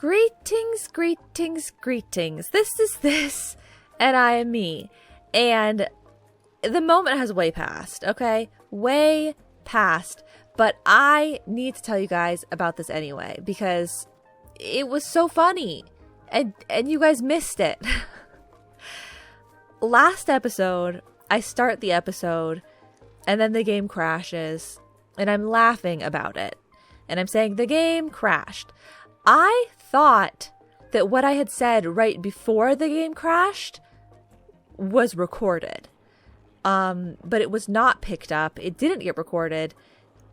Greetings, greetings, greetings. This is this, and I am me. And the moment has way passed, okay? Way past. But I need to tell you guys about this anyway, because it was so funny. And you guys missed it. Last episode, I start the episode, and then the game crashes, and I'm laughing about it. And I'm saying, the game crashed. I thought that what I had said right before the game crashed was recorded. But it was not picked up. It didn't get recorded.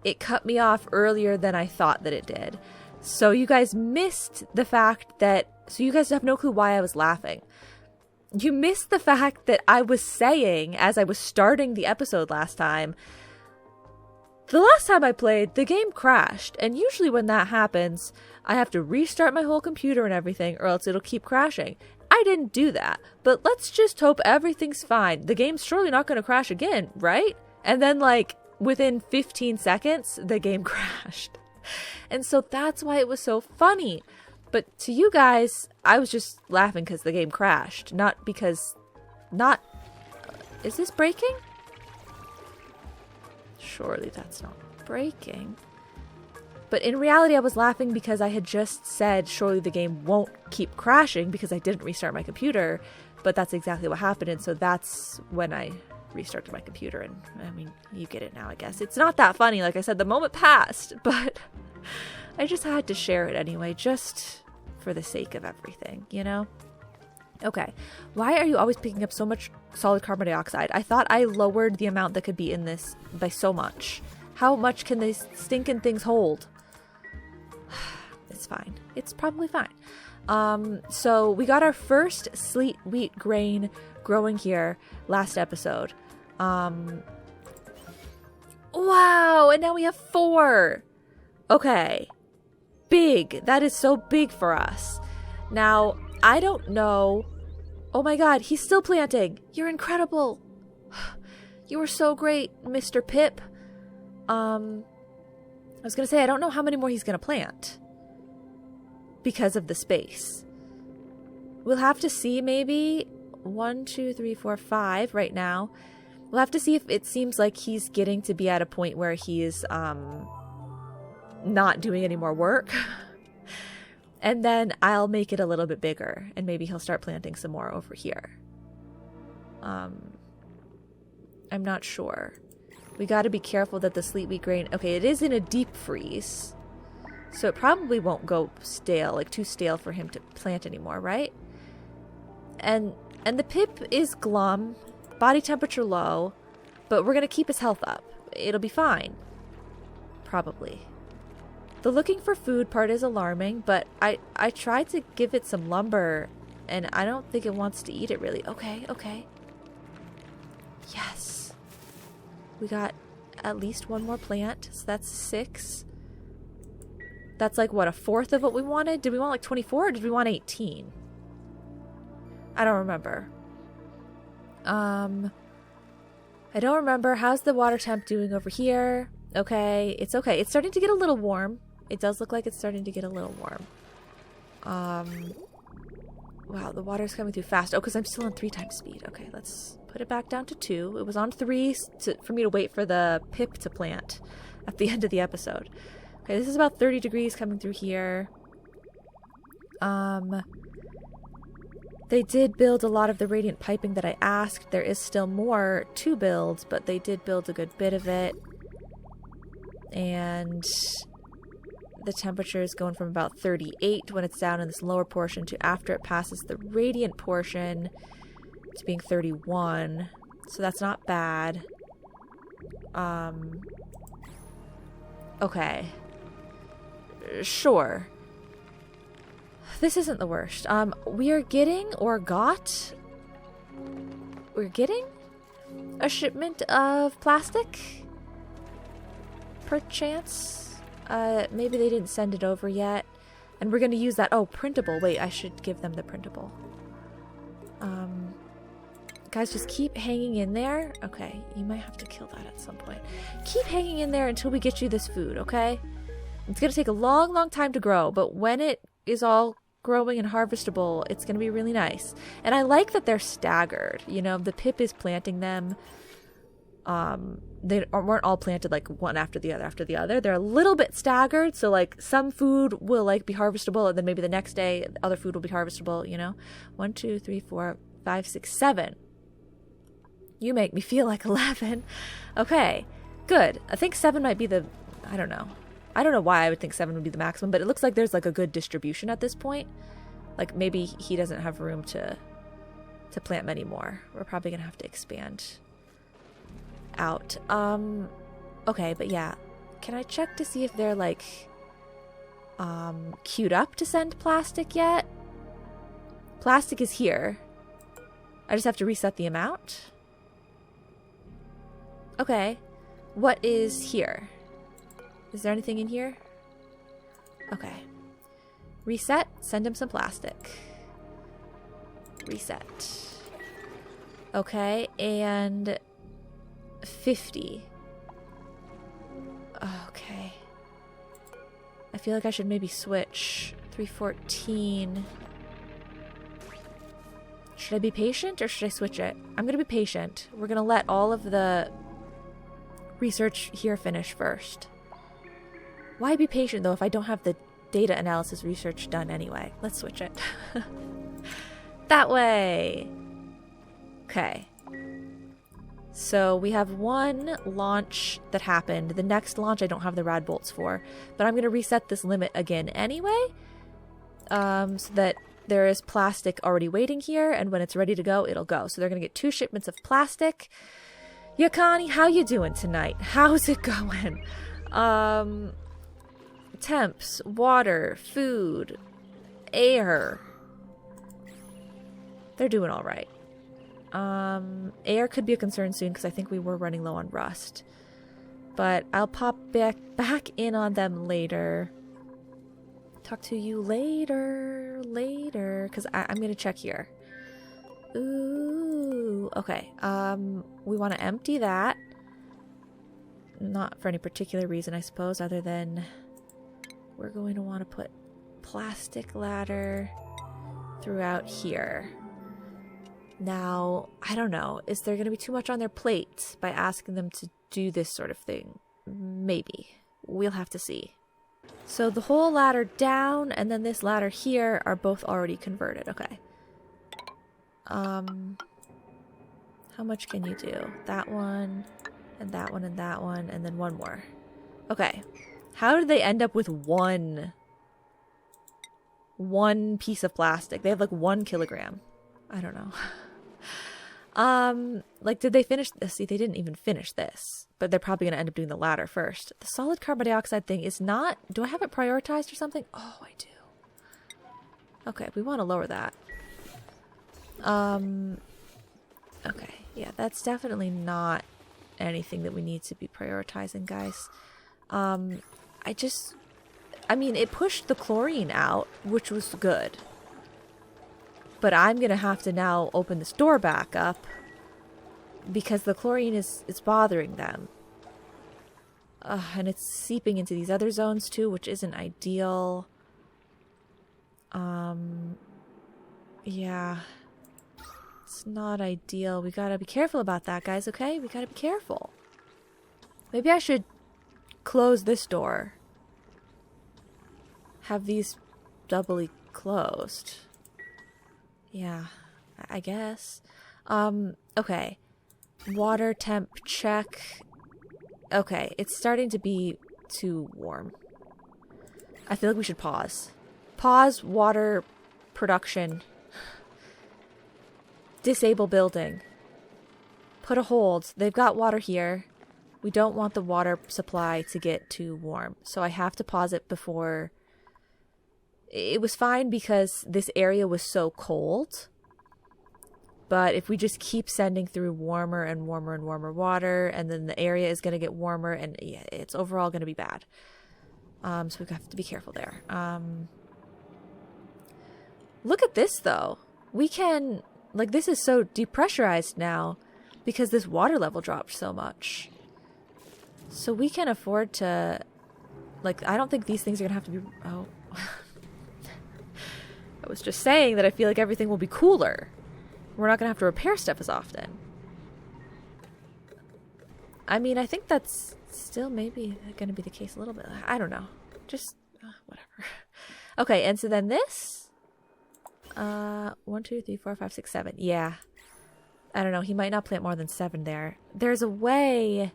It cut me off earlier than I thought that it did. So you guys missed the fact that... So you guys have no clue why I was laughing. You missed the fact that I was saying, as I was starting the episode last time, the last time I played, the game crashed. And usually when that happens, I have to restart my whole computer and everything, or else it'll keep crashing. I didn't do that. But let's just hope everything's fine. The game's surely not going to crash again, right? And then, like, within 15 seconds, the game crashed. And so that's why it was so funny. But to you guys, I was just laughing because the game crashed. Not because... Is this breaking? Surely that's not breaking. But in reality, I was laughing because I had just said, surely the game won't keep crashing because I didn't restart my computer. But that's exactly what happened. And so that's when I restarted my computer. And I mean, you get it now, I guess. It's not that funny. Like I said, the moment passed. But I just had to share it anyway, just for the sake of everything, you know? Okay. Why are you always picking up so much solid carbon dioxide? I thought I lowered the amount that could be in this by so much. How much can these stinking things hold? It's fine. It's probably fine. So we got our first sleet wheat grain growing here last episode. Wow, and now we have 4. Okay. Big. That is so big for us. Now, I don't know. Oh my god, he's still planting. You're incredible. You were so great, Mr. Pip. I was going to say, I don't know how many more he's going to plant. Because of the space. We'll have to see maybe 1, 2, 3, 4, 5 right now. We'll have to see if it seems like he's getting to be at a point where he is not doing any more work. And then I'll make it a little bit bigger. And maybe he'll start planting some more over here. I'm not sure. We got to be careful that the sleet wheat grain... Okay, it is in a deep freeze. So it probably won't go stale, like too stale for him to plant anymore, right? And the Pip is glum, body temperature low, but we're going to keep his health up. It'll be fine. Probably. The looking for food part is alarming, but I tried to give it some lumber, and I don't think it wants to eat it really. Okay, okay. Yes. We got at least 1 more plant, so that's 6. That's like, what, a fourth of what we wanted? Did we want like 24 or did we want 18? I don't remember. I don't remember. How's the water temp doing over here? Okay, it's okay. It's starting to get a little warm. It does look like it's starting to get a little warm. Wow, the water's coming through fast. Oh, because I'm still on 3 times speed. Okay, let's put it back down to 2. It was on 3 for me to wait for the Pip to plant at the end of the episode. Okay, this is about 30 degrees coming through here. They did build a lot of the radiant piping that I asked. There is still more to build, but they did build a good bit of it. And the temperature is going from about 38 when it's down in this lower portion to after it passes the radiant portion to being 31. So that's not bad. Okay. Sure. This isn't the worst. We're getting a shipment of plastic? Perchance? Maybe they didn't send it over yet. And we're going to use that. Oh, printable. Wait, I should give them the printable. Guys, just keep hanging in there. Okay, you might have to kill that at some point. Keep hanging in there until we get you this food, okay? It's going to take a long, long time to grow, but when it is all growing and harvestable. It's going to be really nice. And I like that they're staggered. You know, the Pip is planting them. They weren't all planted like one after the other. They're a little bit staggered. So like some food will like be harvestable, and then maybe the next day other food will be harvestable, you know. 1, 2, 3, 4, 5, 6, 7. You make me feel like 11. Okay, good. I think 7 might be the, I don't know why I would think 7 would be the maximum, but it looks like there's like a good distribution at this point. Like maybe he doesn't have room to plant many more. We're probably gonna have to expand out. Okay, but yeah, can I check to see if they're like queued up to send plastic yet? Plastic is here. I just have to reset the amount. Okay, what is here? Is there anything in here? Okay, reset, send him some plastic. Reset. Okay, and 50. Okay. I feel like I should maybe switch. 314. Should I be patient or should I switch it? I'm gonna be patient. We're gonna let all of the research here finish first. Why be patient though if I don't have the data analysis research done anyway? Let's switch it. That way. Okay. So we have one launch that happened. The next launch I don't have the rad bolts for, but I'm going to reset this limit again anyway, so that there is plastic already waiting here, and when it's ready to go, it'll go. So they're going to get 2 shipments of plastic. Yakani, how you doing tonight? How's it going? Temps, water, food, air. They're doing all right. Air could be a concern soon because I think we were running low on rust. But I'll pop back in on them later. Talk to you later, because I'm going to check here. Ooh, okay. We want to empty that. Not for any particular reason, I suppose, other than we're going to want to put plastic ladder throughout here. Now, I don't know. Is there going to be too much on their plate by asking them to do this sort of thing? Maybe. We'll have to see. So the whole ladder down and then this ladder here are both already converted. Okay. How much can you do? That one, and that one, and that one, and then one more. Okay. How did they end up with one piece of plastic? They have like 1 kilogram. I don't know. Like, did they finish this? See, they didn't even finish this, but they're probably going to end up doing the ladder first. The solid carbon dioxide thing is not, do I have it prioritized or something? Oh, I do. Okay, we want to lower that. Okay, yeah, that's definitely not anything that we need to be prioritizing, guys. I mean, it pushed the chlorine out, which was good. But I'm going to have to now open this door back up because the chlorine is bothering them. And it's seeping into these other zones too, which isn't ideal. Yeah. It's not ideal. We gotta be careful about that, guys, okay? We gotta be careful. Maybe I should close this door. Have these doubly closed. Yeah, I guess. Okay. Water temp check. Okay, it's starting to be too warm. I feel like we should pause. Pause water production. Disable building. Put a hold. They've got water here. We don't want the water supply to get too warm. So I have to pause it before... It was fine because this area was so cold. But if we just keep sending through warmer and warmer and warmer water, and then the area is going to get warmer, and yeah, it's overall going to be bad. So we have to be careful there. Look at this, though. We can... Like, this is so depressurized now because this water level dropped so much. So we can afford to... Like, I don't think these things are going to have to be... Oh... was just saying that I feel like everything will be cooler. We're not going to have to repair stuff as often. I mean, I think that's still maybe going to be the case a little bit. I don't know. Just, whatever. Okay, and so then this. 1, 2, 3, 4, 5, 6, 7. Yeah. I don't know. He might not plant more than 7 there. There's a way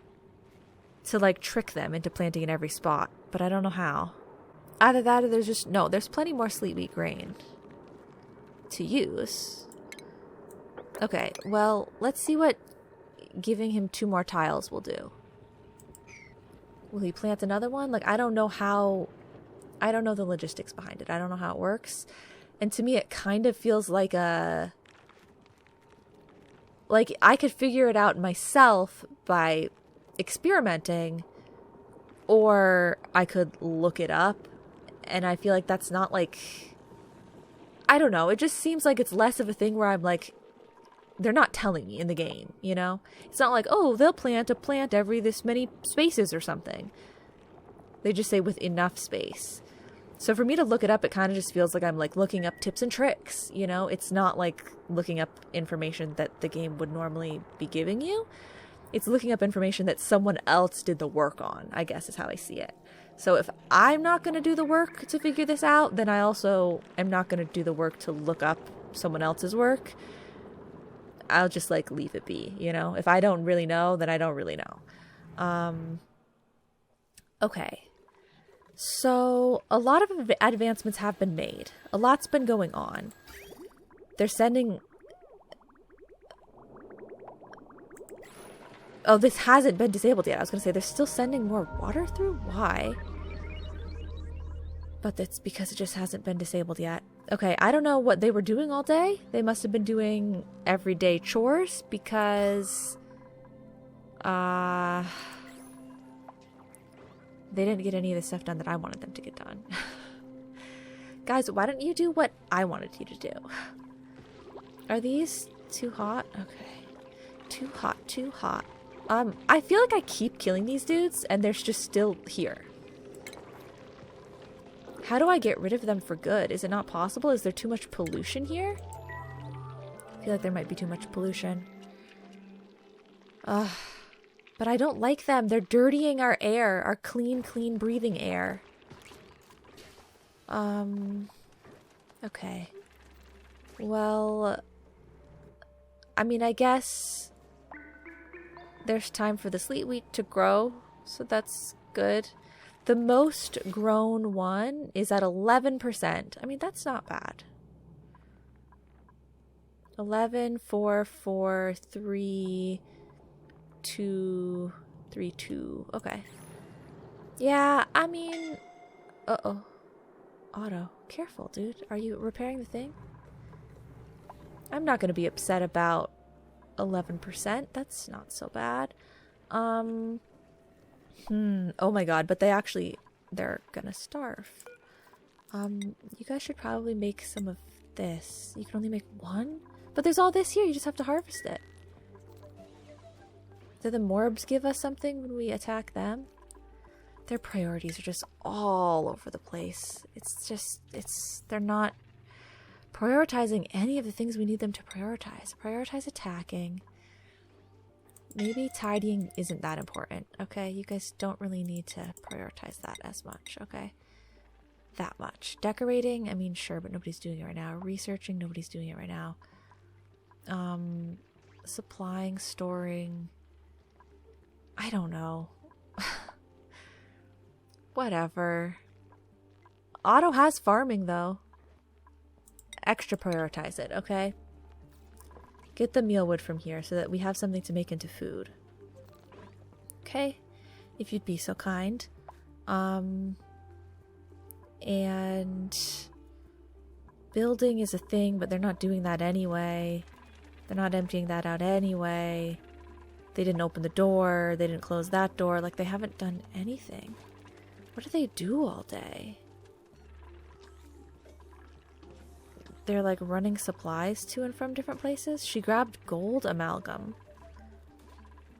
to, like, trick them into planting in every spot, but I don't know how. Either that or there's just... No, there's plenty more sleet wheat grain to use. Okay, well, let's see what giving him 2 more tiles will do. Will he plant another one? Like, I don't know how... I don't know the logistics behind it. I don't know how it works. And to me, it kind of feels like a... Like, I could figure it out myself by experimenting, or I could look it up, and I feel like that's not, like... I don't know. It just seems like it's less of a thing where I'm like... They're not telling me in the game, you know? It's not like, oh, they'll plant a plant every this many spaces or something. They just say with enough space. So for me to look it up, it kind of just feels like I'm like looking up tips and tricks, you know? It's not like looking up information that the game would normally be giving you. It's looking up information that someone else did the work on, I guess is how I see it. So if I'm not going to do the work to figure this out, then I also am not going to do the work to look up someone else's work. I'll just like leave it be, you know? If I don't really know, then I don't really know. Okay. So a lot of advancements have been made. A lot's been going on. They're sending... Oh, this hasn't been disabled yet. I was going to say they're still sending more water through? Why? But that's because it just hasn't been disabled yet. Okay, I don't know what they were doing all day. They must have been doing everyday chores because... They didn't get any of the stuff done that I wanted them to get done. Guys, why don't you do what I wanted you to do? Are these too hot? Okay. Too hot, too hot. I feel like I keep killing these dudes and they're just still here. How do I get rid of them for good? Is it not possible? Is there too much pollution here? I feel like there might be too much pollution. But I don't like them. They're dirtying our air. Our clean, clean breathing air. Okay. Well, I mean, I guess there's time for the sleet wheat to grow, so that's good. The most grown one is at 11%. I mean, that's not bad. 11, 4, 4, 3, 2, 3, 2. Okay. Yeah, I mean... Uh-oh. Otto, careful, dude. Are you repairing the thing? I'm not going to be upset about 11%. That's not so bad. Oh my god, but they're gonna starve. You guys should probably make some of this. You can only make 1? But there's all this here, you just have to harvest it. Do the morbs give us something when we attack them? Their priorities are just all over the place. They're not prioritizing any of the things we need them to prioritize. Prioritize attacking. Maybe tidying isn't that important, okay? You guys don't really need to prioritize that as much, okay? That much. Decorating, I mean, sure, but nobody's doing it right now. Researching, nobody's doing it right now. Supplying, storing... I don't know. Whatever. Otto has farming, though. Extra prioritize it, okay? Get the mealwood from here so that we have something to make into food. Okay? If you'd be so kind. And... building is a thing, but they're not doing that anyway. They're not emptying that out anyway. They didn't open the door. They didn't close that door. Like, they haven't done anything. What do they do all day? They're like running supplies to and from different places. She grabbed gold amalgam.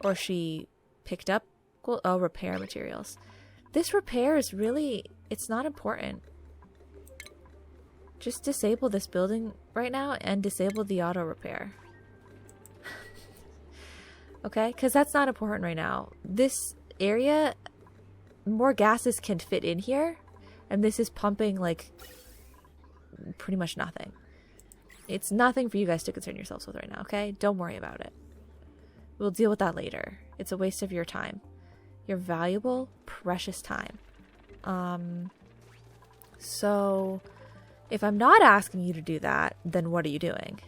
Or she picked up gold. Oh, repair materials. This repair is really, it's not important. Just disable this building right now and disable the auto repair. Okay, because that's not important right now. This area, more gases can fit in here, and this is pumping like pretty much nothing. It's nothing for you guys to concern yourselves with right now, okay? Don't worry about it. We'll deal with that later. It's a waste of your time. Your valuable, precious time. So if I'm not asking you to do that, then what are you doing?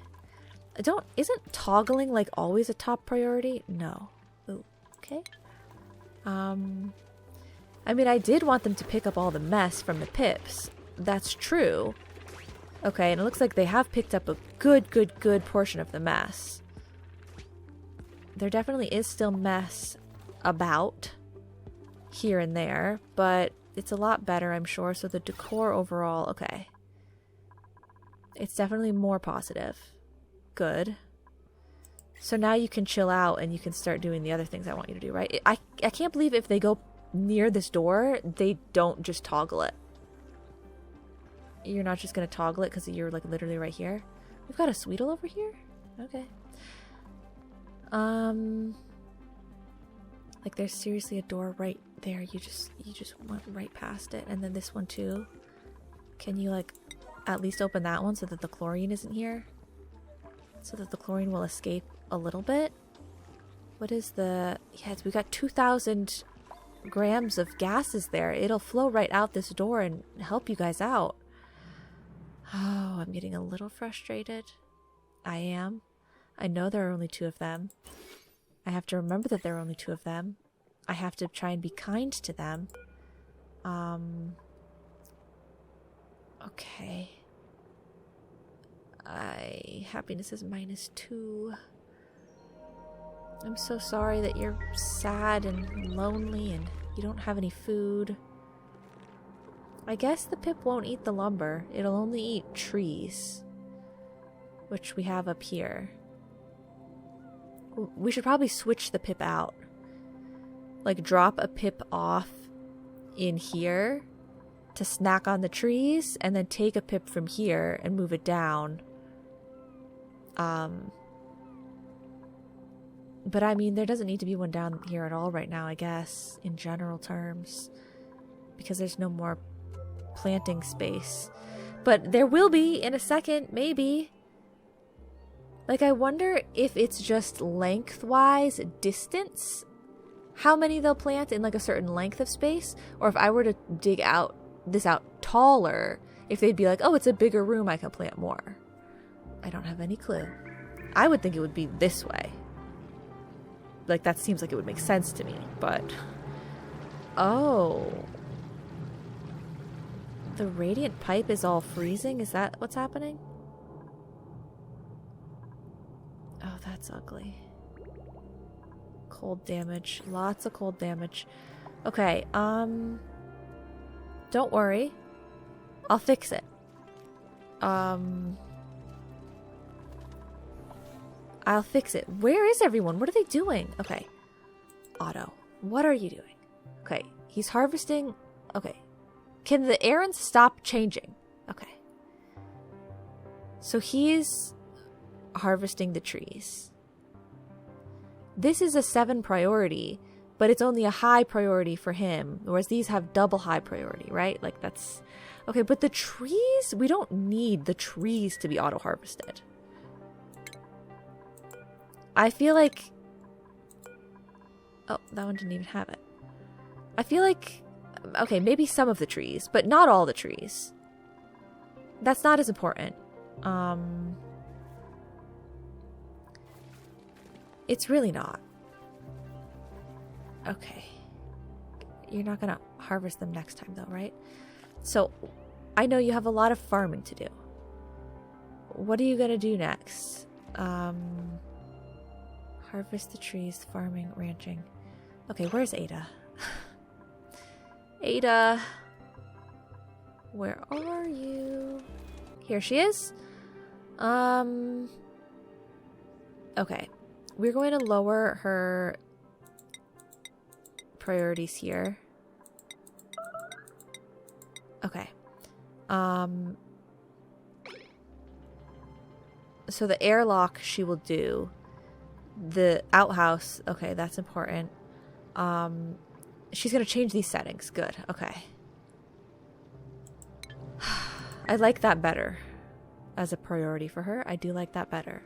Isn't toggling like always a top priority? No. Ooh, okay. I mean, I did want them to pick up all the mess from the pips. That's true. Okay, and it looks like they have picked up a good portion of the mess. There definitely is still mess about here and there, but it's a lot better, I'm sure. So the decor overall, okay. It's definitely more positive. Good. So now you can chill out and you can start doing the other things I want you to do, right? I can't believe if they go near this door, they don't just toggle it. You're not just going to toggle it because you're like literally right here. We've got a Sweetle over here? Okay. Like there's seriously a door right there. You just went right past it. And then this one too. Can you like at least open that one so that the chlorine isn't here? So that the chlorine will escape a little bit. What is the... Yes, we got 2,000 grams of gases there. It'll flow right out this door and help you guys out. Oh, I'm getting a little frustrated. I am. I know there are only 2 of them. I have to remember that there are only 2 of them. I have to try and be kind to them. Okay. Happiness is -2. I'm so sorry that you're sad and lonely and you don't have any food. I guess the pip won't eat the lumber. It'll only eat trees, which we have up here. We should probably switch the pip out. Like drop a pip off in here to snack on the trees and then take a pip from here and move it down. But I mean, there doesn't need to be one down here at all right now, I guess, in general terms, because there's no more planting space. But there will be in a second, maybe. Like, I wonder if it's just lengthwise distance, how many they'll plant in like a certain length of space, or if I were to dig this out taller, if they'd be like, oh, it's a bigger room, I can plant more. I don't have any clue. I would think it would be this way. Like, that seems like it would make sense to me, but... Oh. The radiant pipe is all freezing? Is that what's happening? Oh, that's ugly. Cold damage. Lots of cold damage. Okay, don't worry. I'll fix it. I'll fix it. Where is everyone? What are they doing? Okay. Otto, what are you doing? Okay, he's harvesting. Okay. Can the errands stop changing? Okay. So he's harvesting the trees. This is a 7 priority, but it's only a high priority for him, whereas these have double high priority, right? Like, that's... Okay, but the trees, we don't need the trees to be auto-harvested. I feel like... Oh, that one didn't even have it. I feel like... Okay, maybe some of the trees, but not all the trees. That's not as important. It's really not. Okay. You're not gonna harvest them next time, though, right? So, I know you have a lot of farming to do. What are you gonna do next? Harvest the trees, farming, ranching. Okay, where's Ada? Ada! Where are you? Here she is. Okay. We're going to lower her priorities here. Okay. So the airlock she will do. The outhouse, okay, that's important. She's gonna change these settings. Good, okay. I like that better as a priority for her. I do like that better.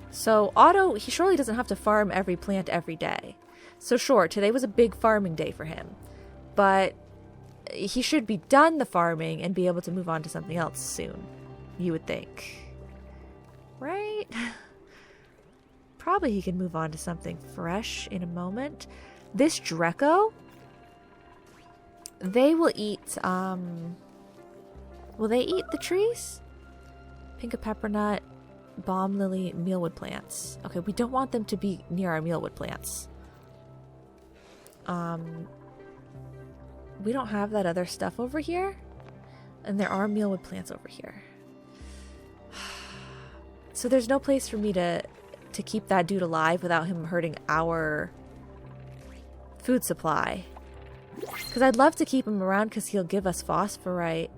So Otto, he surely doesn't have to farm every plant every day. So sure, today was a big farming day for him. But he should be done the farming and be able to move on to something else soon. You would think. Right? Probably he can move on to something fresh in a moment. This Dreco, they will eat, will they eat the trees? Pink of peppermint, balm lily, mealwood plants. Okay, we don't want them to be near our mealwood plants. We don't have that other stuff over here. And there are mealwood plants over here. So there's no place for me to keep that dude alive without him hurting our food supply. Because I'd love to keep him around because he'll give us phosphorite.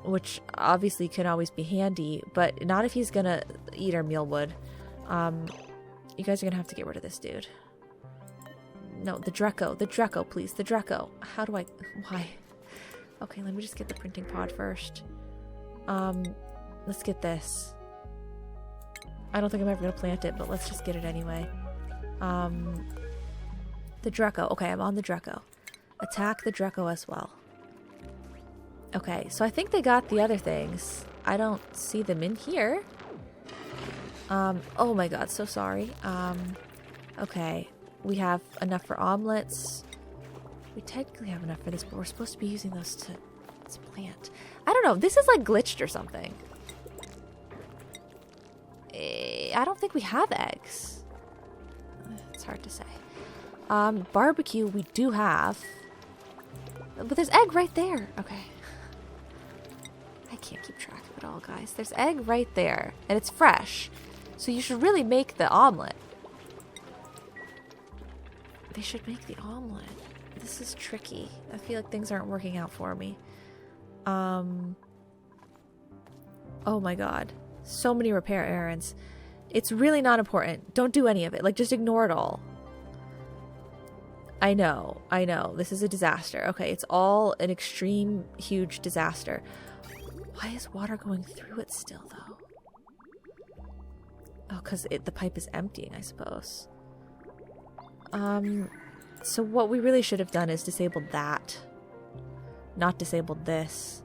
Which obviously can always be handy, but not if he's gonna eat our mealwood. You guys are gonna have to get rid of this dude. No, the Dreco, please, the Dreco. How do I, why? Okay, let me just get the printing pod first. Let's get this. I don't think I'm ever gonna plant it, but let's just get it anyway. The Dreco, okay, I'm on the Dreco. Attack the Dreco as well. Okay, so I think they got the other things. I don't see them in here. Oh my god, so sorry. Okay, we have enough for omelets. We technically have enough for this, but we're supposed to be using those to plant. I don't know, this is like glitched or something. I don't think we have eggs. It's hard to say. Barbecue we do have. But there's egg right there. Okay. I can't keep track of it all, guys. There's egg right there. And it's fresh. So you should really make the omelet. They should make the omelet. This is tricky. I feel like things aren't working out for me. Oh my god. So many repair errands. It's really not important. Don't do any of it. Like, just ignore it all. I know. This is a disaster. Okay, it's all an extreme, huge disaster. Why is water going through it still, though? Oh, because the pipe is emptying, I suppose. So what we really should have done is disabled that. Not disabled this.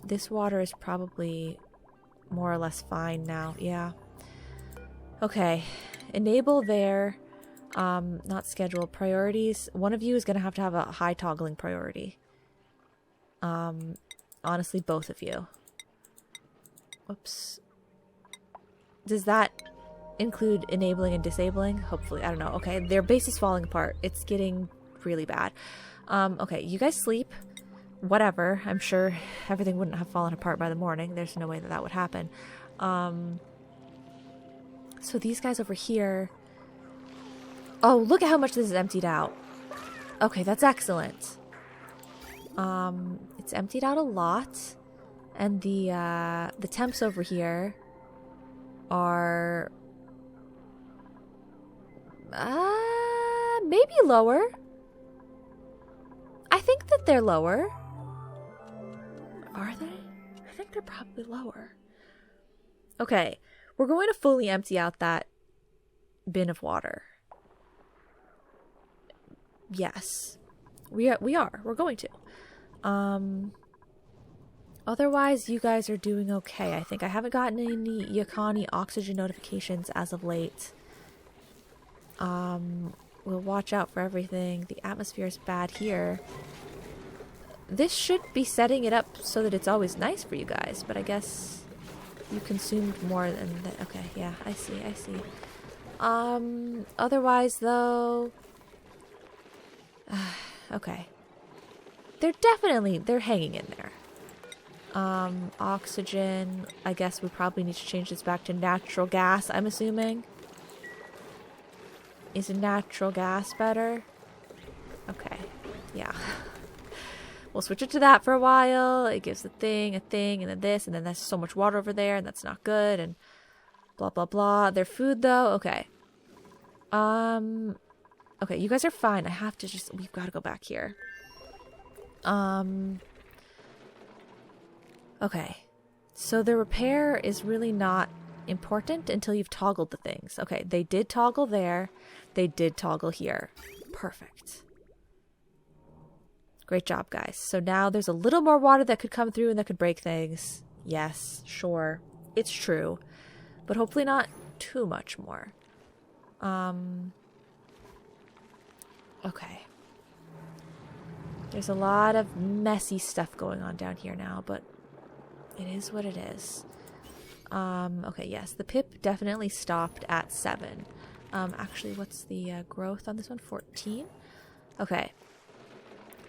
This water is probably more or less fine now. Yeah. Okay. Enable there. Not schedule. Priorities. One of you is going to have a high toggling priority. Honestly, both of you. Oops. Does that include enabling and disabling? Hopefully. I don't know. Okay. Their base is falling apart. It's getting really bad. Okay. You guys sleep. Whatever. I'm sure everything wouldn't have fallen apart by the morning. There's no way that would happen. So these guys over here... Oh, look at how much this is emptied out. Okay, that's excellent. It's emptied out a lot. And the temps over here are... maybe lower. I think that they're lower. Are they? I think they're probably lower. Okay, we're going to fully empty out that bin of water. Yes. We are. We're going to. Otherwise, you guys are doing okay. I think I haven't gotten any Yakani oxygen notifications as of late. We'll watch out for everything. The atmosphere is bad here. This should be setting it up so that it's always nice for you guys, but I guess you consumed more than that. Okay, yeah, I see. Otherwise, though... okay. They're hanging in there. Oxygen. I guess we probably need to change this back to natural gas, I'm assuming. Is natural gas better? Okay. Yeah. We'll switch it to that for a while. It gives a thing, and then this, and then there's so much water over there, and that's not good, and blah, blah, blah. Their food, though, okay. Okay, you guys are fine. We've got to go back here. Okay. So the repair is really not important until you've toggled the things. Okay, they did toggle there. They did toggle here. Perfect. Great job, guys. So now there's a little more water that could come through and that could break things. Yes, sure. It's true. But hopefully not too much more. Okay. There's a lot of messy stuff going on down here now, but it is what it is. Okay, yes, the pip definitely stopped at 7. Actually, what's the growth on this one? 14? Okay.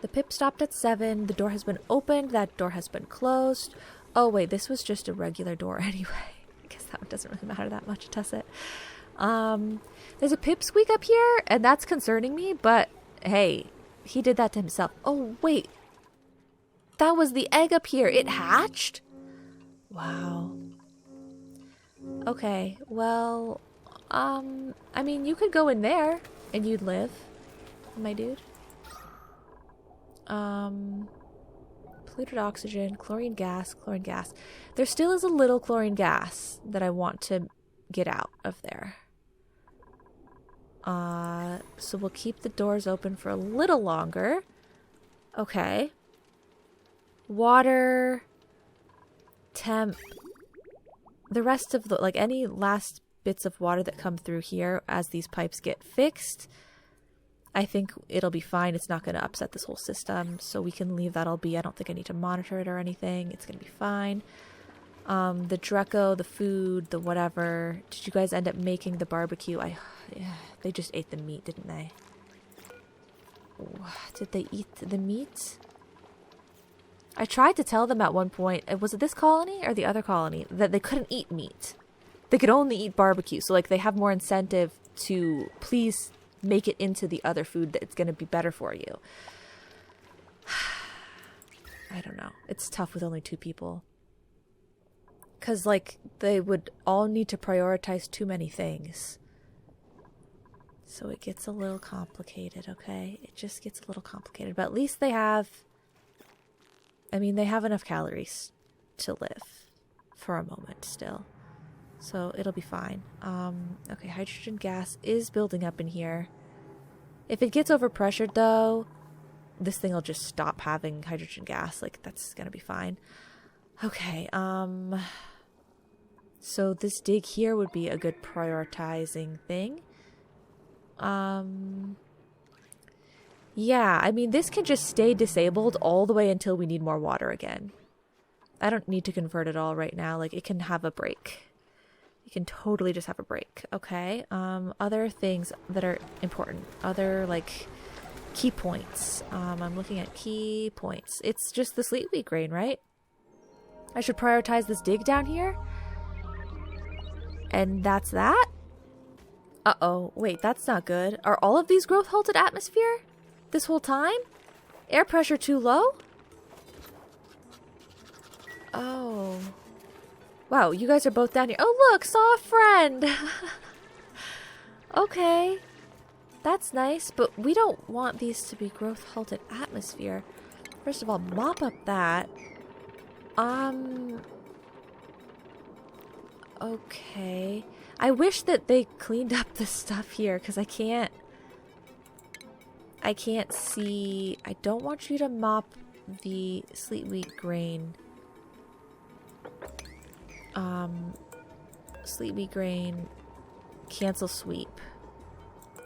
The pip stopped at 7. The door has been opened. That door has been closed. Oh, wait, this was just a regular door anyway. I guess that one doesn't really matter that much, does it? There's a pip squeak up here, and that's concerning me, but hey, he did that to himself. Oh, wait. That was the egg up here. It hatched? Wow. Okay, well, I mean, you could go in there and you'd live, my dude. Polluted oxygen, chlorine gas. There still is a little chlorine gas that I want to get out of there. So we'll keep the doors open for a little longer. Okay. Water, temp. The rest of the, like, any last bits of water that come through here as these pipes get fixed, I think it'll be fine. It's not going to upset this whole system, so we can leave that all be. I don't think I need to monitor it or anything. It's going to be fine. The Dreco, the food, the whatever. Did you guys end up making the barbecue? Yeah, they just ate the meat, didn't they? Did they eat the meat? I tried to tell them at one point, was it this colony or the other colony, that they couldn't eat meat. They could only eat barbecue. So, like, they have more incentive to please make it into the other food that it's going to be better for you. I don't know. It's tough with only 2 people. Because, like, they would all need to prioritize too many things. So it gets a little complicated, okay? It just gets a little complicated. But at least they have... I mean, they have enough calories to live for a moment still. So it'll be fine. Okay, hydrogen gas is building up in here. If it gets overpressured, though, this thing will just stop having hydrogen gas. Like, that's gonna be fine. Okay, so this dig here would be a good prioritizing thing. Yeah, I mean, this can just stay disabled all the way until we need more water again. I don't need to convert it all right now. Like, it can have a break. It can totally just have a break. Okay, other things that are important. Other, like, key points. I'm looking at key points. It's just the sleet wheat grain, right? I should prioritize this dig down here. And that's that? Uh-oh. Wait, that's not good. Are all of these growth halted atmosphere? This whole time? Air pressure too low? Oh. Wow, you guys are both down here. Oh, look, saw a friend. Okay. That's nice, but we don't want these to be growth halted atmosphere. First of all, mop up that. Okay. I wish that they cleaned up the stuff here, because I can't see. I don't want you to mop the sleet wheat grain. Sleet wheat grain, cancel sweep.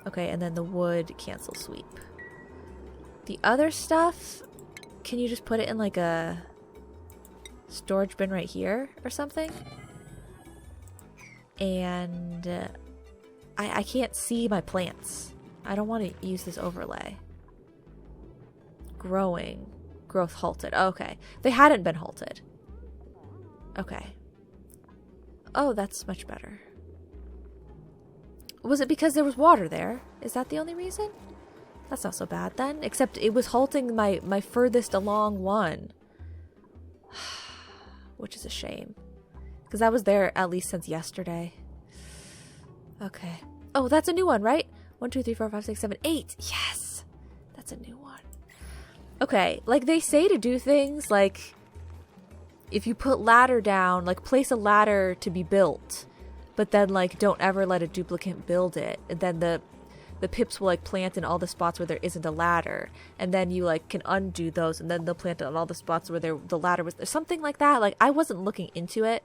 Okay, and then the wood, cancel sweep. The other stuff, can you just put it in like a storage bin right here or something? And I can't see my plants. I don't want to use this overlay. Growing. Growth halted. Okay. They hadn't been halted. Okay. Oh, that's much better. Was it because there was water there? Is that the only reason? That's not so bad then, except it was halting my furthest along one. Which is a shame. Because I was there at least since yesterday. Okay. Oh, that's a new one, right? 1, 2, 3, 4, 5, 6, 7, 8. Yes! That's a new one. Okay, like they say to do things like if you put ladder down, like place a ladder to be built, but then like don't ever let a duplicate build it. And then the pips will like plant in all the spots where there isn't a ladder, and then you like can undo those, and then they'll plant it on all the spots where the ladder was there. Something like that. Like I wasn't looking into it,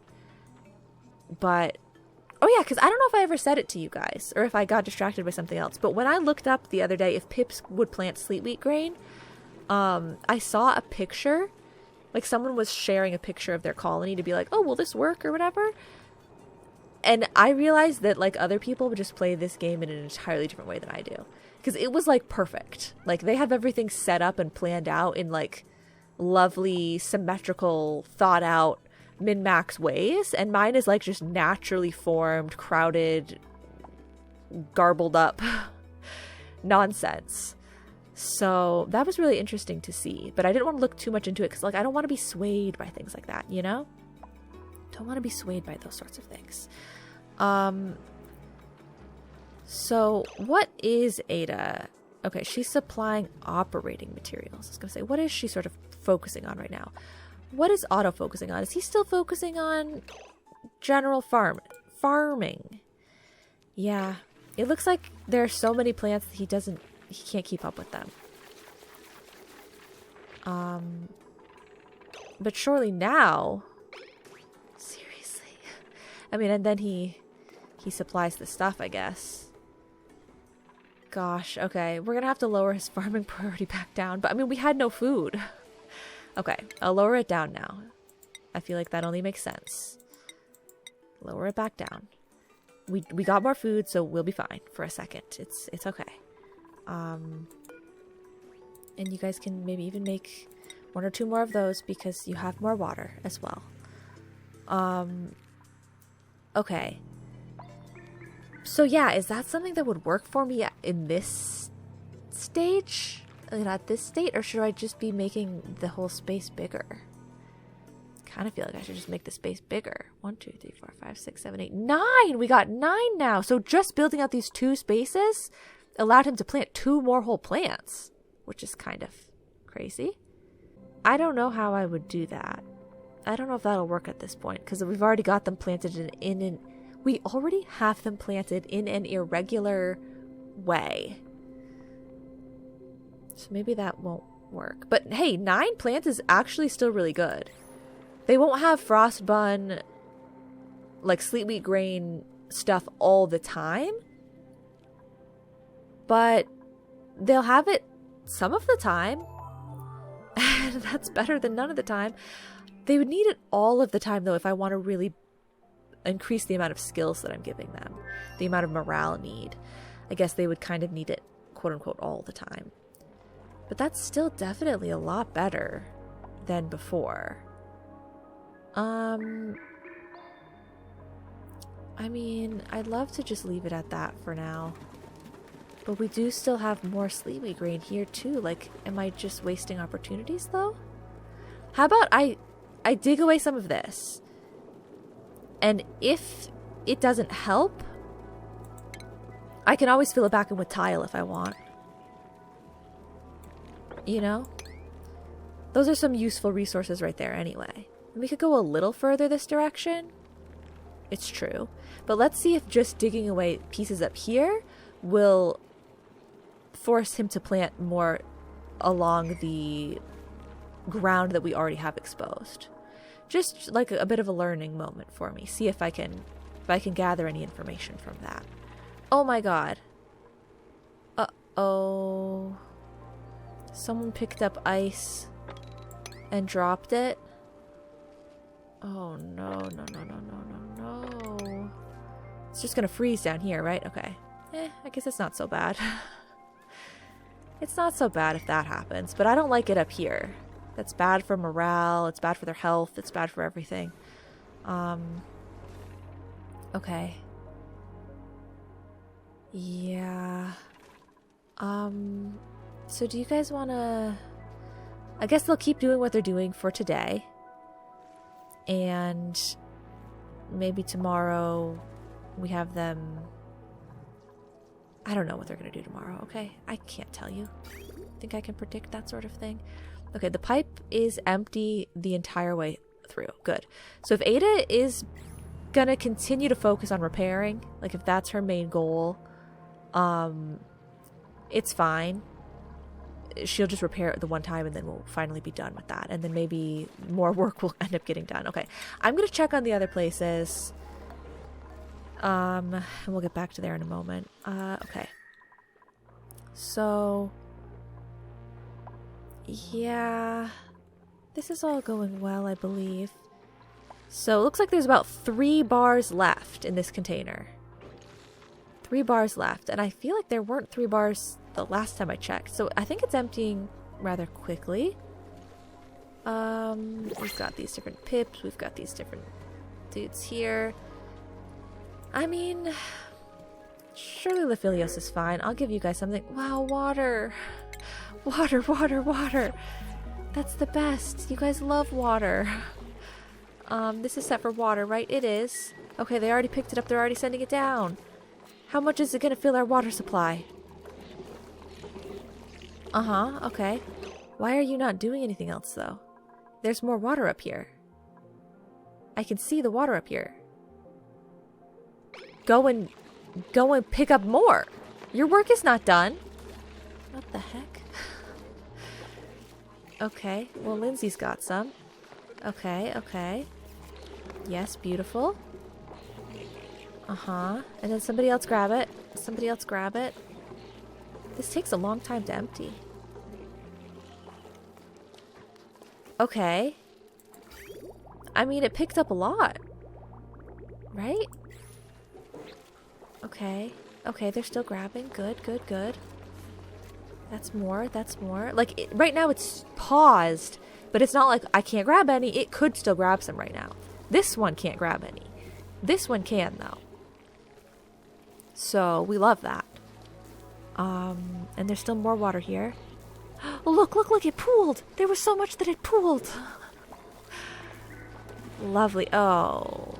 but oh yeah, because I don't know if I ever said it to you guys or if I got distracted by something else. But when I looked up the other day if pips would plant sleet wheat grain, I saw a picture, like someone was sharing a picture of their colony to be like, oh, will this work or whatever? And I realized that like other people would just play this game in an entirely different way than I do. Because it was like perfect. Like they have everything set up and planned out in like lovely, symmetrical, thought out, min-max ways. And mine is like just naturally formed, crowded, garbled up nonsense. So that was really interesting to see. But I didn't want to look too much into it because like I don't want to be swayed by things like that, you know? Don't want to be swayed by those sorts of things. So what is Ada? Okay, she's supplying operating materials. I was going to say, what is she sort of focusing on right now? What is Otto focusing on? Is he still focusing on general farming? Yeah, it looks like there are so many plants that he can't keep up with them. But surely now, seriously. I mean, and then he supplies the stuff, I guess. Gosh, okay. We're gonna have to lower his farming priority back down. But I mean, we had no food. Okay, I'll lower it down now. I feel like that only makes sense. Lower it back down. We got more food, so we'll be fine for a second. It's okay. And you guys can maybe even make 1 or 2 more of those because you have more water as well. Okay. So yeah, is that something that would work for me in this stage? At this state? Or should I just be making the whole space bigger? Kind of feel like I should just make the space bigger. 1, 2, 3, 4, 5, 6, 7, 8, 9! We got 9 now! So just building out these 2 spaces allowed him to plant 2 more whole plants, which is kind of crazy. I don't know how I would do that. I don't know if that'll work at this point, because we've already got them planted we already have them planted in an irregular way. So maybe that won't work. But hey, 9 plants is actually still really good. They won't have frostbun, like sleet wheat grain stuff all the time. But they'll have it some of the time. And that's better than none of the time. They would need it all of the time, though, if I want to really increase the amount of skills that I'm giving them. The amount of morale need. I guess they would kind of need it, quote unquote, all the time. But that's still definitely a lot better than before. I mean, I'd love to just leave it at that for now. But we do still have more sleet wheat grain here too. Like, am I just wasting opportunities though? How about I dig away some of this? And if it doesn't help, I can always fill it back in with tile if I want. You know? Those are some useful resources right there anyway. And we could go a little further this direction. It's true. But let's see if just digging away pieces up here will force him to plant more along the ground that we already have exposed. Just like a bit of a learning moment for me. See if I can gather any information from that. Oh my god. Uh-oh. Someone picked up ice and dropped it. Oh no, no, no, no, no, no, no. It's just gonna freeze down here, right? Okay. I guess it's not so bad. It's not so bad if that happens, but I don't like it up here. That's bad for morale, it's bad for their health, it's bad for everything. Okay. Yeah. So do you guys want to... I guess they'll keep doing what they're doing for today. And maybe tomorrow we have them... I don't know what they're going to do tomorrow, okay? I can't tell you. Think I can predict that sort of thing? Okay, the pipe is empty the entire way through. Good. So if Ada is going to continue to focus on repairing, like if that's her main goal, it's fine. She'll just repair it the one time and then we'll finally be done with that. And then maybe more work will end up getting done. Okay, I'm going to check on the other places. And we'll get back to there in a moment. Okay. So, yeah, this is all going well, I believe. So it looks like there's about 3 bars left in this container. 3 bars left. And I feel like there weren't 3 bars the last time I checked. So I think it's emptying rather quickly. We've got these different pips. We've got these different dudes here. I mean, surely Lephilios is fine. I'll give you guys something. Wow, water. Water, water, water. That's the best. You guys love water. This is set for water, right? It is. Okay, they already picked it up. They're already sending it down. How much is it going to fill our water supply? Uh-huh, okay. Why are you not doing anything else, though? There's more water up here. I can see the water up here. Go and pick up more. Your work is not done. What the heck? Okay, well, Lindsay's got some. Okay, okay. Yes, beautiful. Uh-huh. And then somebody else grab it. Somebody else grab it. This takes a long time to empty. Okay. I mean, it picked up a lot. Right? Okay. Okay, they're still grabbing. Good, good, good. That's more. That's more. Like, right now it's paused, but it's not like I can't grab any. It could still grab some right now. This one can't grab any. This one can, though. So, we love that. And there's still more water here. Oh, look, look, look, it pooled. There was so much that it pooled. Lovely. Oh,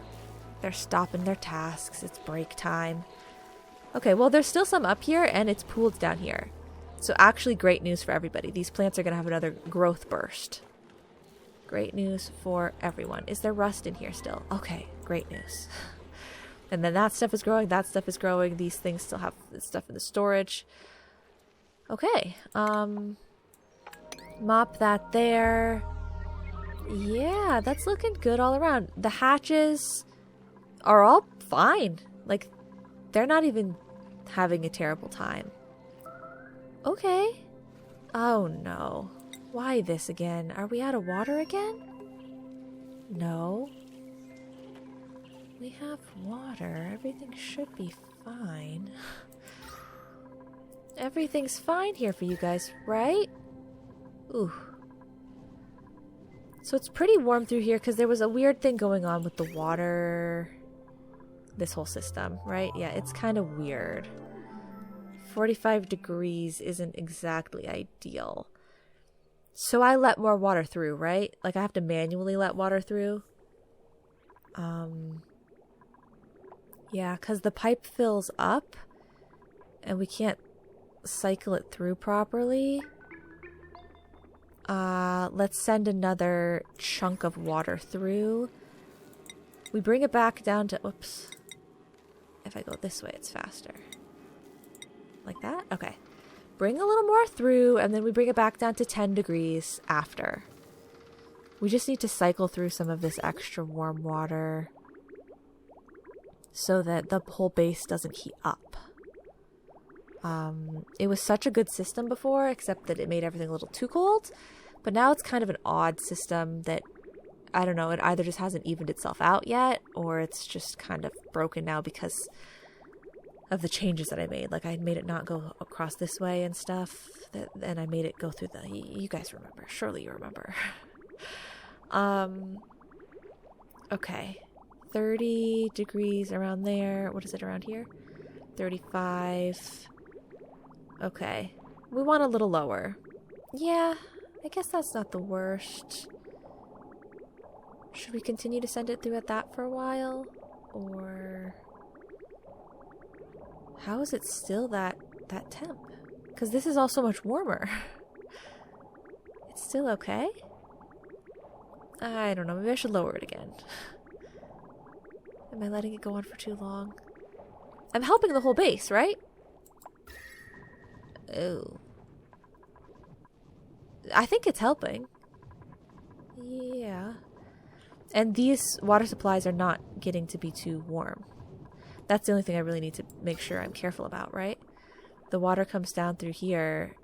they're stopping their tasks. It's break time. Okay, well, there's still some up here, and it's pooled down here. So actually great news for everybody. These plants are going to have another growth burst. Great news for everyone. Is there rust in here still? Okay, great news. And then that stuff is growing. That stuff is growing. These things still have stuff in the storage. Okay. Mop that there. Yeah, that's looking good all around. The hatches are all fine. Like, they're not even having a terrible time. Okay. Oh, no. Why this again? Are we out of water again? No. We have water. Everything should be fine. Everything's fine here for you guys, right? Ooh. So it's pretty warm through here because there was a weird thing going on with the water. This whole system, right? Yeah, it's kind of weird. 45 degrees isn't exactly ideal. So I let more water through, right? Like I have to manually let water through. Yeah, because the pipe fills up and we can't cycle it through properly. Let's send another chunk of water through. We bring it back down to, oops. If I go this way, it's faster. Like that? Okay. Bring a little more through, and then we bring it back down to 10 degrees after. We just need to cycle through some of this extra warm water so that the whole base doesn't heat up. It was such a good system before, except that it made everything a little too cold. But now it's kind of an odd system that, I don't know, it either just hasn't evened itself out yet, or it's just kind of broken now because of the changes that I made. Like, I made it not go across this way and stuff, and I made it go through the... You guys remember. Surely you remember. Okay. 30 degrees around there. What is it around here? 35. Okay. We want a little lower. Yeah, I guess that's not the worst. Should we continue to send it through at that for a while? Or... how is it still that temp? Because this is also much warmer. It's still okay? I don't know. Maybe I should lower it again. Am I letting it go on for too long? I'm helping the whole base, right? Oh. I think it's helping. Yeah. And these water supplies are not getting to be too warm. That's the only thing I really need to make sure I'm careful about, right? The water comes down through here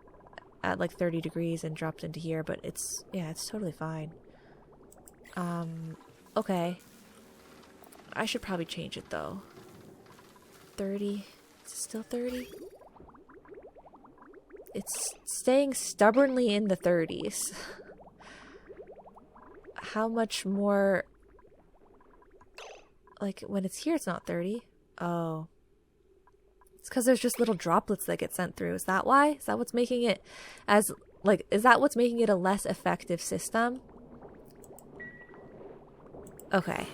at like 30 degrees and drops into here, but it's totally fine. Okay. I should probably change it though. 30. Is it still 30? It's staying stubbornly in the 30s. How much more... like, when it's here, it's not 30. Oh. It's because there's just little droplets that get sent through. Is that why? Is that what's making it as... like, is that what's making it a less effective system? Okay.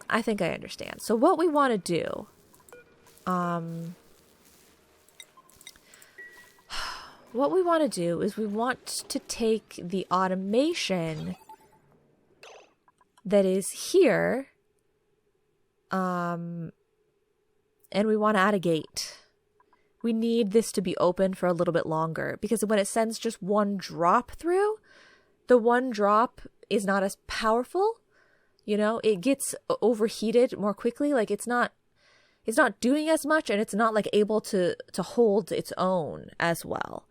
I think I understand. So what we want to do... what we want to do is we want to take the automation that is here, and we want to add a gate. We need this to be open for a little bit longer, because when it sends just one drop through, the one drop is not as powerful. You know, it gets overheated more quickly. Like it's not doing as much, and it's not like able to hold its own as well.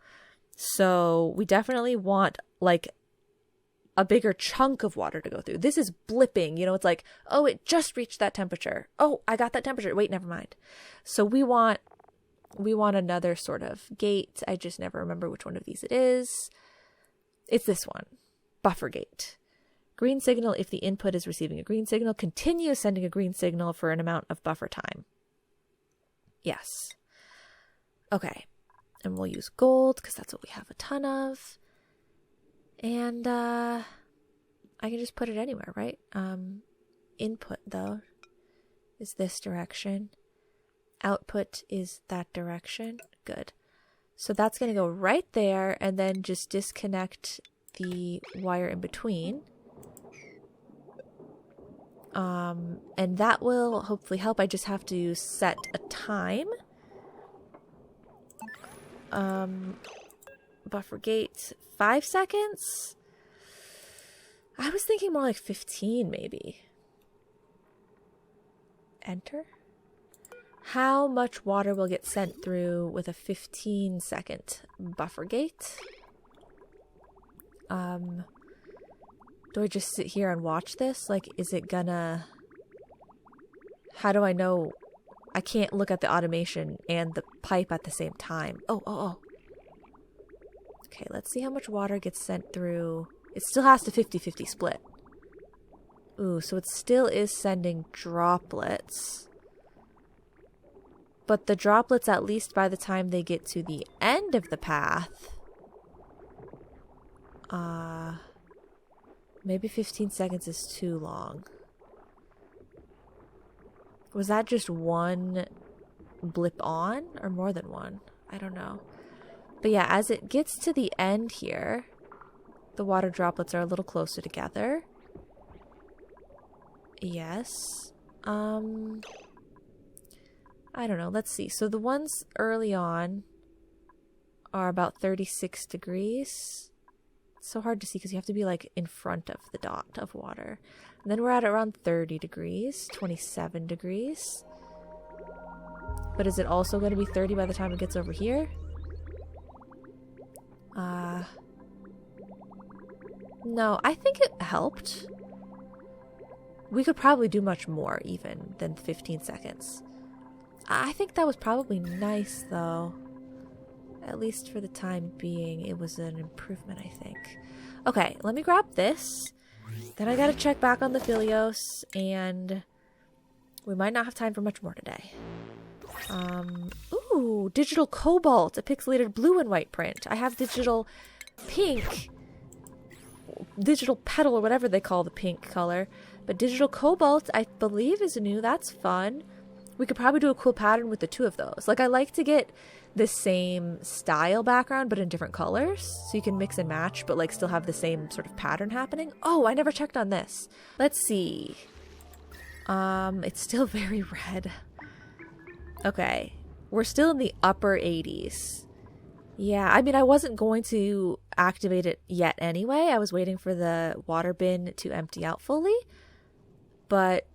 So we definitely want like a bigger chunk of water to go through. This is blipping, you know, it's like, oh, it just reached that temperature. Oh, I got that temperature. Wait, never mind. So we want another sort of gate. I just never remember which one of these it is. It's this one. Buffer gate. Green signal if the input is receiving a green signal. Continue sending a green signal for an amount of buffer time. Yes. Okay. And we'll use gold because that's what we have a ton of. And I can just put it anywhere, right? Input, though, is this direction. Output is that direction. Good. So that's going to go right there, and then just disconnect the wire in between. And that will hopefully help. I just have to set a time. Buffer gate 5 seconds. I was thinking more like 15 maybe. Enter. How much water will get sent through with a 15-second buffer gate? Do I just sit here and watch this? Like, is it gonna... how do I know? I can't look at the automation and the pipe at the same time. Oh. Okay, let's see how much water gets sent through. It still has to 50-50 split. Ooh, so it still is sending droplets. But the droplets, at least by the time they get to the end of the path... maybe 15 seconds is too long. Was that just one blip on? Or more than one? I don't know. But yeah, as it gets to the end here, the water droplets are a little closer together. Yes. I don't know. Let's see. So the ones early on are about 36 degrees. It's so hard to see because you have to be like in front of the dot of water. And then we're at around 30 degrees, 27 degrees. But is it also going to be 30 by the time it gets over here? No, I think it helped. We could probably do much more even than 15 seconds. I think that was probably nice though. At least for the time being, it was an improvement, I think. Okay, let me grab this. Then I gotta check back on the Philios, and we might not have time for much more today. Ooh, digital cobalt, a pixelated blue and white print. I have digital pink, digital petal, or whatever they call the pink color. But digital cobalt, I believe, is new. That's fun. We could probably do a cool pattern with the two of those. Like, I like to get the same style background, but in different colors. So you can mix and match, but like still have the same sort of pattern happening. Oh, I never checked on this. Let's see. It's still very red. Okay. We're still in the upper 80s. Yeah, I mean, I wasn't going to activate it yet anyway. I was waiting for the water bin to empty out fully. But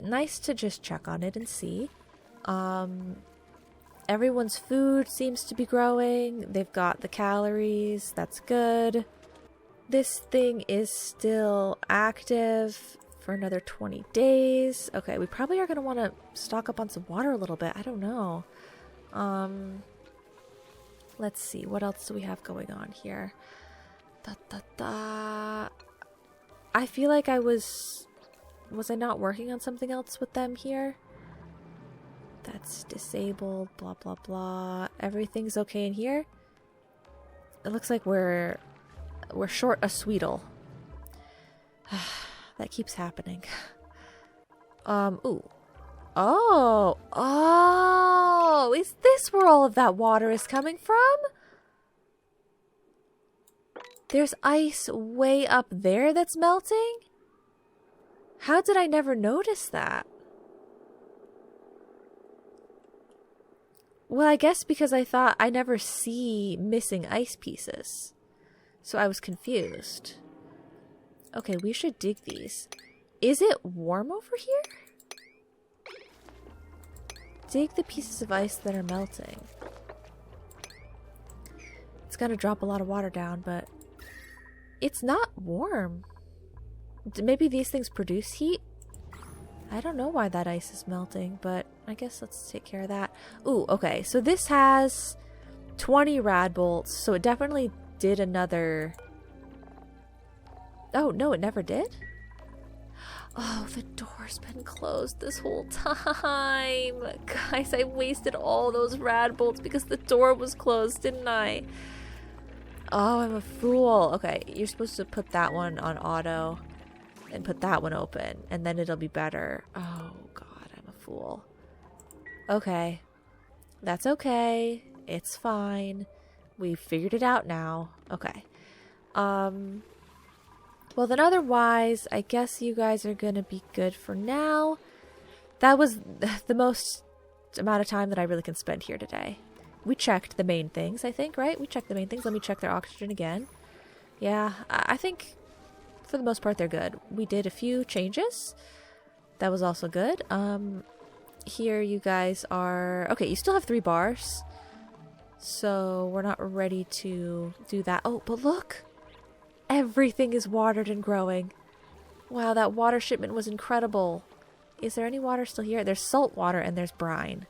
nice to just check on it and see. Everyone's food seems to be growing. They've got the calories. That's good. This thing is still active for another 20 days. Okay, we probably are going to want to stock up on some water a little bit. I don't know. Let's see. What else do we have going on here? I feel like was I not working on something else with them here? That's disabled, blah, blah, blah. Everything's okay in here? It looks like we're short a Sweetle. That keeps happening. Ooh. Oh, is this where all of that water is coming from? There's ice way up there that's melting? How did I never notice that? Well, I guess because I thought I never see missing ice pieces. So I was confused. Okay, we should dig these. Is it warm over here? Dig the pieces of ice that are melting. It's gonna drop a lot of water down, but it's not warm. Maybe these things produce heat? I don't know why that ice is melting, but I guess let's take care of that. Ooh, okay. So this has 20 rad bolts, so it definitely did another... Oh, no, it never did? Oh, the door's been closed this whole time. Guys, I wasted all those rad bolts because the door was closed, didn't I? Oh, I'm a fool. Okay, you're supposed to put that one on auto and put that one open, and then it'll be better. Oh, God, I'm a fool. Okay. That's okay. It's fine. We've figured it out now. Okay. Well, then otherwise, I guess you guys are gonna be good for now. That was the most amount of time that I really can spend here today. We checked the main things, I think, right? We checked the main things. Let me check their oxygen again. Yeah, I think for the most part they're good. We did a few changes. That was also good. Here you guys are... Okay, you still have 3 bars. So we're not ready to do that. Oh, but look! Everything is watered and growing. Wow, that water shipment was incredible. Is there any water still here? There's salt water and there's brine.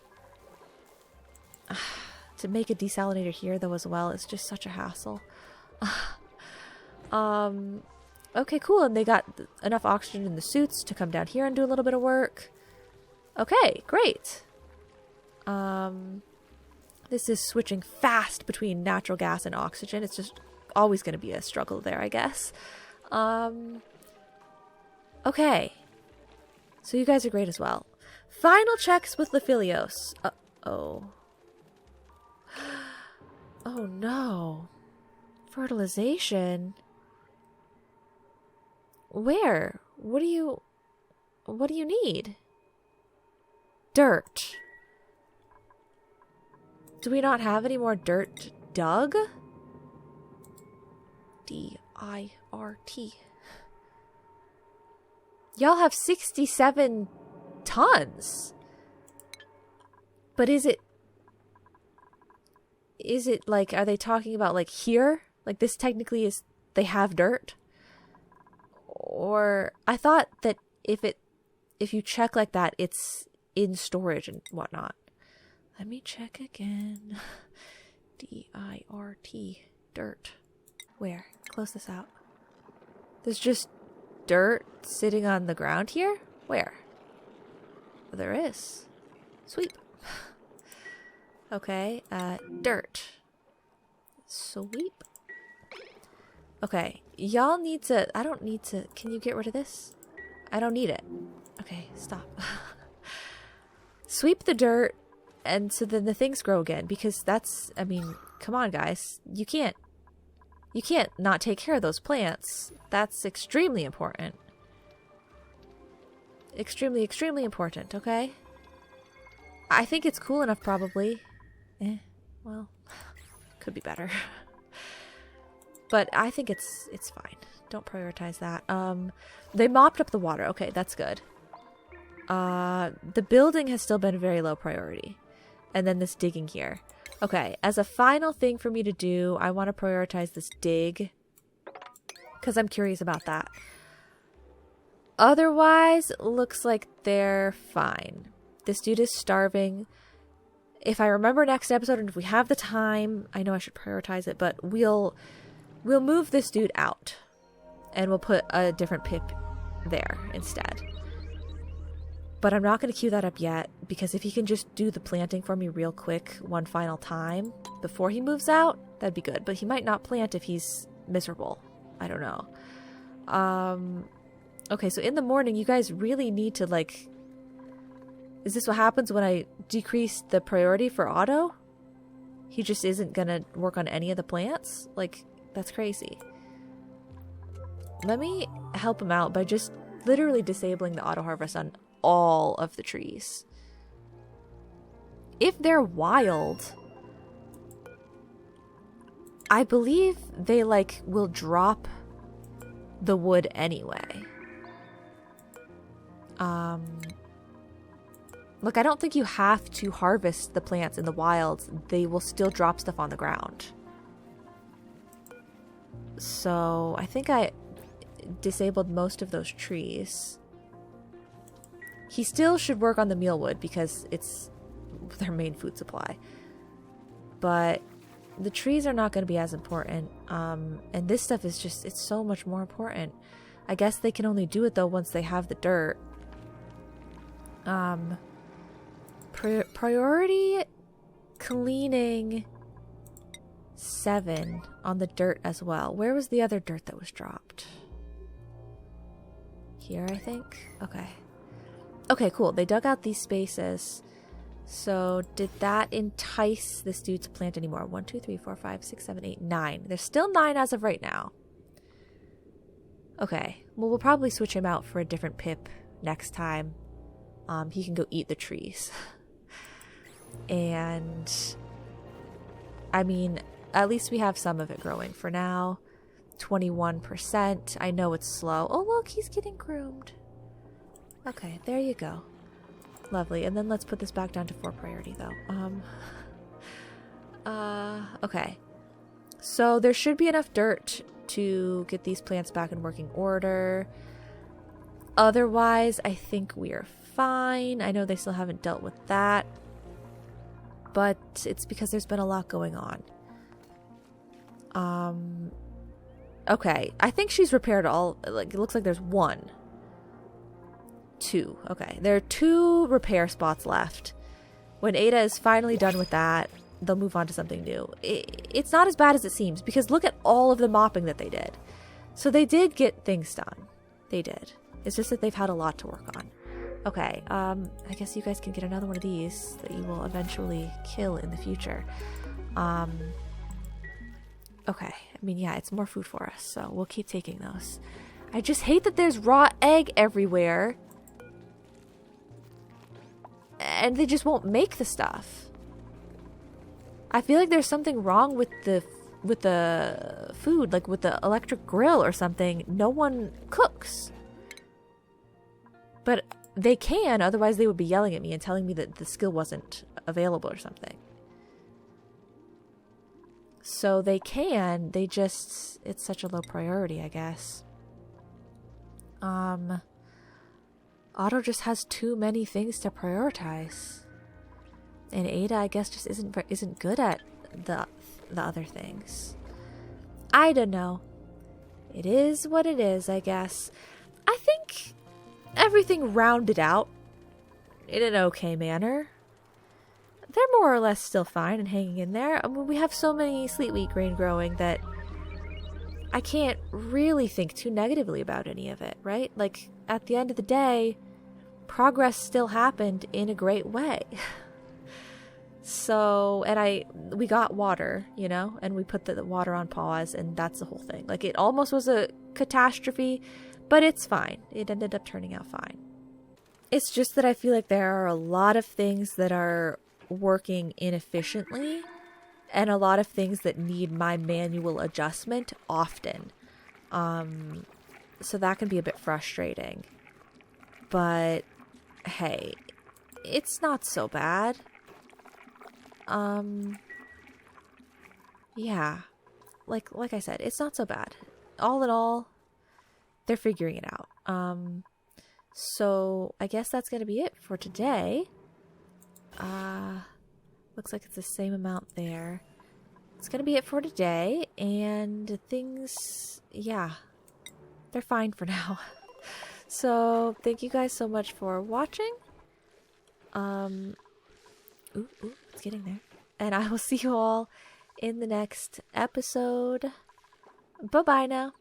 To make a desalinator here, though, as well, is just such a hassle. Okay, cool. And they got enough oxygen in the suits to come down here and do a little bit of work. Okay, great. This is switching fast between natural gas and oxygen. It's just always going to be a struggle there, I guess. Okay. So you guys are great as well. Final checks with Lephilios. Uh-oh. Oh no. Fertilization? Where? What do you need? Dirt. Do we not have any more dirt dug? D-I-R-T. Y'all have 67 tons. But is it like, are they talking about like here? Like this technically is, they have dirt? Or I thought that if you check like that, it's in storage and whatnot. Let me check again. D-I-R-T. Dirt. Where? Close this out. There's just dirt sitting on the ground here? Where? Oh, there is. Sweep. Okay, dirt. Sweep. Okay, y'all need to... I don't need to... Can you get rid of this? I don't need it. Okay, stop. Sweep the dirt, and so then the things grow again, because that's... I mean, come on, guys. You can't not take care of those plants. That's extremely important. Extremely, extremely important, okay? I think it's cool enough, probably. Well, could be better. But I think it's fine. Don't prioritize that. They mopped up the water. Okay, that's good. The building has still been very low priority. And then this digging here. Okay, as a final thing for me to do, I want to prioritize this dig. Because I'm curious about that. Otherwise, looks like they're fine. This dude is starving. If I remember next episode, and if we have the time, I know I should prioritize it, but we'll move this dude out. And we'll put a different pip there instead. But I'm not going to queue that up yet, because if he can just do the planting for me real quick one final time before he moves out, that'd be good. But he might not plant if he's miserable. I don't know. Okay, so in the morning, you guys really need to, like... Is this what happens when I decrease the priority for Otto? He just isn't going to work on any of the plants? Like, that's crazy. Let me help him out by just literally disabling the auto harvest on all of the trees. If they're wild, I believe they, like, will drop the wood anyway. Look, I don't think you have to harvest the plants in the wild. They will still drop stuff on the ground. So, I think I disabled most of those trees. He still should work on the mealwood because it's their main food supply. But the trees are not going to be as important. And this stuff is just, it's so much more important. I guess they can only do it though once they have the dirt. Priority cleaning 7 on the dirt as well. Where was the other dirt that was dropped? Here, I think. Okay. Okay, cool. They dug out these spaces. So, did that entice this dude to plant anymore? 1, 2, 3, 4, 5, 6, 7, 8, 9. There's still 9 as of right now. Okay. Well, we'll probably switch him out for a different pip next time. He can go eat the trees. And, I mean, at least we have some of it growing for now. 21%. I know it's slow. Oh, look, he's getting groomed. Okay, there you go. Lovely. And then let's put this back down to 4 priority, though. Okay. So there should be enough dirt to get these plants back in working order. Otherwise, I think we are fine. I know they still haven't dealt with that. But it's because there's been a lot going on. Okay. I think she's repaired all... Like, it looks like there's 1. 2. Okay. There are 2 repair spots left. When Ada is finally done with that, they'll move on to something new. It's not as bad as it seems, because look at all of the mopping that they did. So they did get things done. They did. It's just that they've had a lot to work on. Okay, I guess you guys can get another one of these that you will eventually kill in the future. Okay, I mean, yeah, it's more food for us, so we'll keep taking those. I just hate that there's raw egg everywhere. And they just won't make the stuff. I feel like there's something wrong with the food, like with the electric grill or something. No one cooks. But they can, otherwise they would be yelling at me and telling me that the skill wasn't available or something. So they can, they just, it's such a low priority, I guess. Otto just has too many things to prioritize. And Ada, I guess, just isn't good at the other things. I don't know. It is what it is, I guess. I think everything rounded out in an okay manner. they're more or less still fine and hanging in there. I mean, we have so many sweet wheat grain growing that I can't really think too negatively about any of it, right? Like, at the end of the day, progress still happened in a great way. So, and we got water, you know, and we put the water on pause, and that's the whole thing. Like, it almost was a catastrophe, but it's fine. It ended up turning out fine. It's just that I feel like there are a lot of things that are working inefficiently and a lot of things that need my manual adjustment often. So that can be a bit frustrating. But hey, it's not so bad. Yeah. Like I said, it's not so bad. All in all, they're figuring it out. So I guess that's gonna be it for today. Looks like it's the same amount there. It's gonna be it for today, and things, yeah, they're fine for now. So thank you guys so much for watching. Ooh, it's getting there. And I will see you all in the next episode. Bye-bye now.